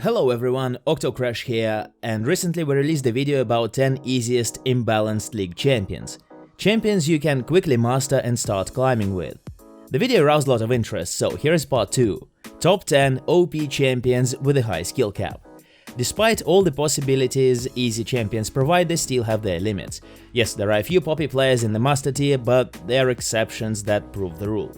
Hello everyone, Octokrash here, and recently we released a video about 10 easiest imbalanced league champions. Champions you can quickly master and start climbing with. The video aroused a lot of interest, so here is part 2. Top 10 OP champions with a high skill cap. Despite all the possibilities easy champions provide, they still have their limits. Yes, there are a few poppy players in the master tier, but there are exceptions that prove the rule.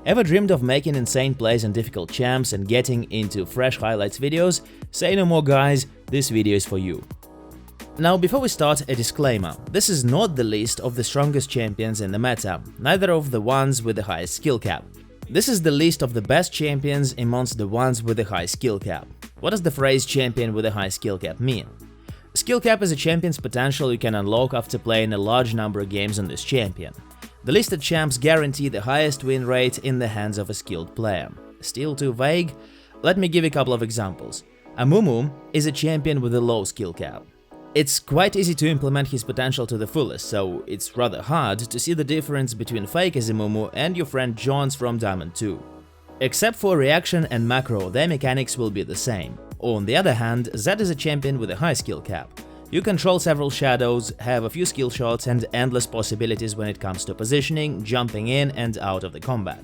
Ever dreamed of making insane plays on difficult champs and getting into fresh highlights videos? Say no more guys, this video is for you. Now before we start, a disclaimer. This is not the list of the strongest champions in the meta, neither of the ones with the highest skill cap. This is the list of the best champions amongst the ones with the high skill cap. What does the phrase champion with a high skill cap mean? Skill cap is a champion's potential you can unlock after playing a large number of games on this champion. The listed champs guarantee the highest win rate in the hands of a skilled player. Still too vague? Let me give a couple of examples. Amumu is a champion with a low skill cap. It's quite easy to implement his potential to the fullest, so it's rather hard to see the difference between fake Amumu and your friend Jones from Diamond 2. Except for reaction and macro, their mechanics will be the same. On the other hand, Zed is a champion with a high skill cap. You control several shadows, have a few skill shots and endless possibilities when it comes to positioning, jumping in and out of the combat.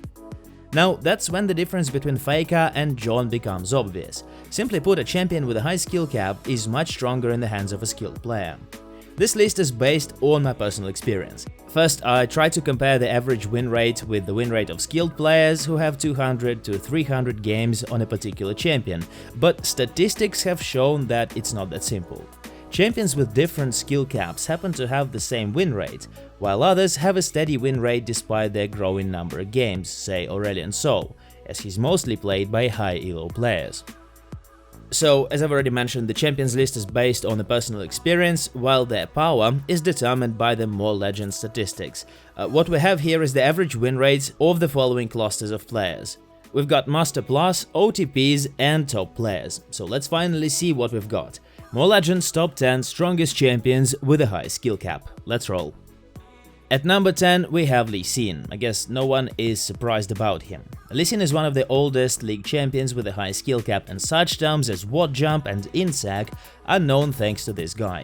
Now, that's when the difference between Faker and John becomes obvious. Simply put, a champion with a high skill cap is much stronger in the hands of a skilled player. This list is based on my personal experience. First, I tried to compare the average win rate with the win rate of skilled players who have 200 to 300 games on a particular champion, but statistics have shown that it's not that simple. Champions with different skill caps happen to have the same win rate, while others have a steady win rate despite their growing number of games, say Aurelion Sol, as he's mostly played by high elo players. So, as I've already mentioned, the champions list is based on a personal experience, while their power is determined by the MoreLegends statistics. What we have here is the average win rates of the following clusters of players. We've got Master Plus, OTPs and top players, so let's finally see what we've got. MoreLegends top 10 strongest champions with a high skill cap. Let's roll. At number 10 we have Lee Sin. I guess no one is surprised about him. Lee Sin is one of the oldest league champions with a high skill cap, and such terms as ward jump and insag are known thanks to this guy.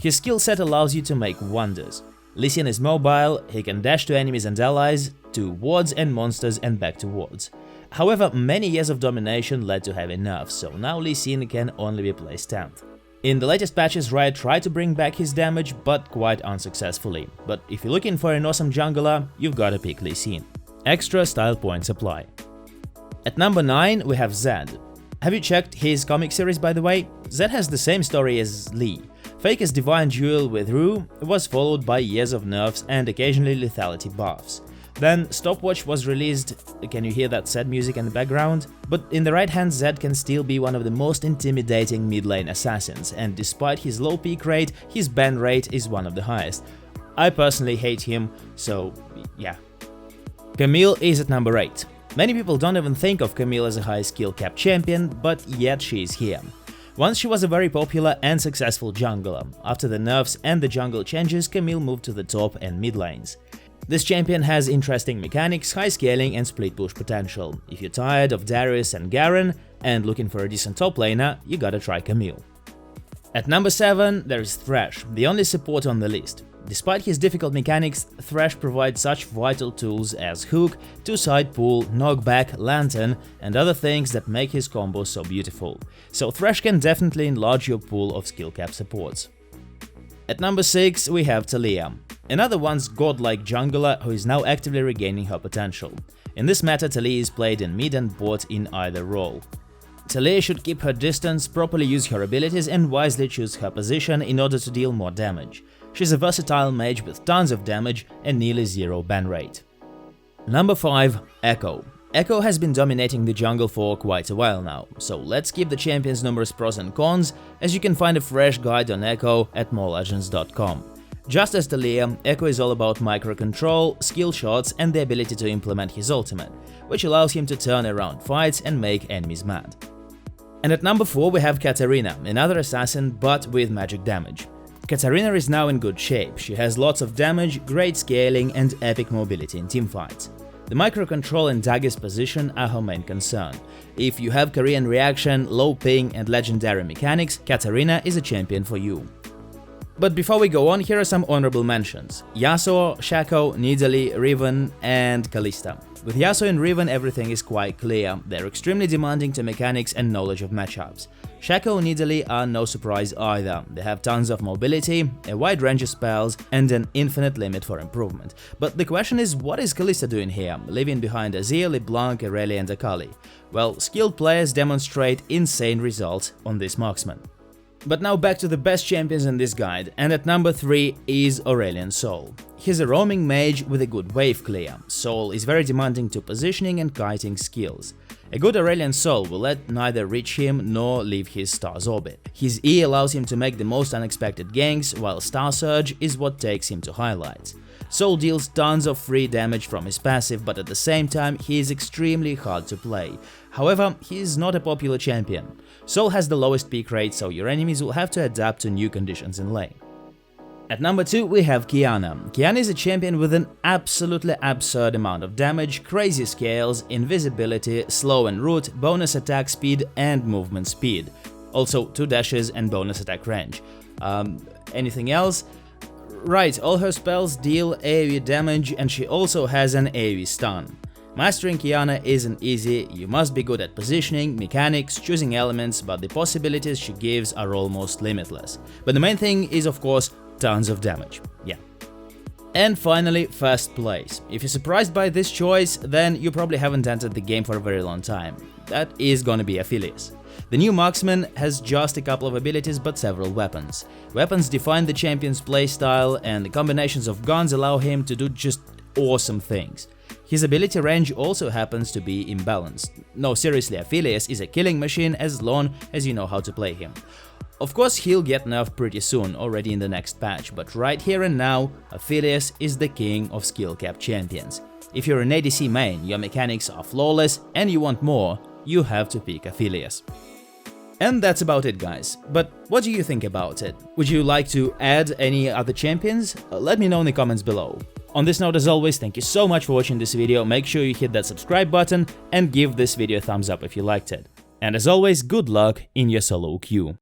His skill set allows you to make wonders. Lee Sin is mobile, he can dash to enemies and allies, to wards and monsters and back to wards. However, many years of domination led to heavy nerfs, so now Lee Sin can only be placed 10th. In the latest patches, Riot tried to bring back his damage, but quite unsuccessfully. But if you're looking for an awesome jungler, you've gotta pick Lee Sin. Extra style points apply. At number 9 we have Zed. Have you checked his comic series, by the way? Zed has the same story as Lee. Faker's divine duel with Rue was followed by years of nerfs and occasionally lethality buffs. Then Stopwatch was released. Can you hear that sad music in the background? But in the right hand, Zed can still be one of the most intimidating mid lane assassins, and despite his low peak rate, his ban rate is one of the highest. I personally hate him, so yeah. Camille is at number 8. Many people don't even think of Camille as a high skill cap champion, but yet she is here. Once she was a very popular and successful jungler. After the nerfs and the jungle changes, Camille moved to the top and mid lanes. This champion has interesting mechanics, high scaling and split push potential. If you're tired of Darius and Garen and looking for a decent top laner, you gotta try Camille. At number 7 there is Thresh, the only support on the list. Despite his difficult mechanics, Thresh provides such vital tools as hook, two-side pull, knockback, lantern and other things that make his combos so beautiful. So Thresh can definitely enlarge your pool of skill cap supports. At number 6 we have Taliyah. Another once godlike jungler who is now actively regaining her potential. In this meta, Taliyah is played in mid and bot in either role. Taliyah should keep her distance, properly use her abilities and wisely choose her position in order to deal more damage. She's a versatile mage with tons of damage and nearly zero ban rate. Number 5. Echo. Echo has been dominating the jungle for quite a while now, so let's give the champion's numerous pros and cons, as you can find a fresh guide on Echo at MoreLegends.com. Just as Taliyah, Echo is all about micro-control, skill shots and the ability to implement his ultimate, which allows him to turn around fights and make enemies mad. And at number 4 we have Katarina, another assassin but with magic damage. Katarina is now in good shape, she has lots of damage, great scaling and epic mobility in teamfights. The microcontrol and Dagger's position are her main concern. If you have Korean reaction, low ping and legendary mechanics, Katarina is a champion for you. But before we go on, here are some honorable mentions: Yasuo, Shaco, Nidalee, Riven and Kalista. With Yasuo and Riven everything is quite clear, they're extremely demanding to mechanics and knowledge of matchups. Shaco and Nidalee are no surprise either, they have tons of mobility, a wide range of spells and an infinite limit for improvement. But the question is, what is Kalista doing here, leaving behind Azir, LeBlanc, Irelia and Akali? Well, skilled players demonstrate insane results on this marksman. But now back to the best champions in this guide, and at number 3 is Aurelion Sol. He's a roaming mage with a good wave clear. Sol is very demanding to positioning and kiting skills. A good Aurelion Sol will let neither reach him nor leave his star's orbit. His E allows him to make the most unexpected ganks, while Star Surge is what takes him to highlights. Sol deals tons of free damage from his passive, but at the same time he is extremely hard to play. However, he is not a popular champion. Sol has the lowest peak rate, so your enemies will have to adapt to new conditions in lane. At number 2 we have Qiyana. Qiyana is a champion with an absolutely absurd amount of damage, crazy scales, invisibility, slow en route, bonus attack speed and movement speed. Also 2 dashes and bonus attack range. Anything else? Right, all her spells deal AoE damage and she also has an AoE stun. Mastering Qiyana isn't easy, you must be good at positioning, mechanics, choosing elements, but the possibilities she gives are almost limitless. But the main thing is of course tons of damage, yeah. And finally, first place. If you're surprised by this choice, then you probably haven't entered the game for a very long time. That is gonna be Aphelios. The new marksman has just a couple of abilities but several weapons. Weapons define the champion's playstyle and the combinations of guns allow him to do just awesome things. His ability range also happens to be imbalanced. No, seriously, Aphelios is a killing machine as long as you know how to play him. Of course, he'll get nerfed pretty soon, already in the next patch, but right here and now, Aphelios is the king of skill-capped champions. If you're an ADC main, your mechanics are flawless, and you want more, you have to pick Aphelios. And that's about it, guys. But what do you think about it? Would you like to add any other champions? Let me know in the comments below. On this note, as always, thank you so much for watching this video, make sure you hit that subscribe button and give this video a thumbs up if you liked it. And as always, good luck in your solo queue.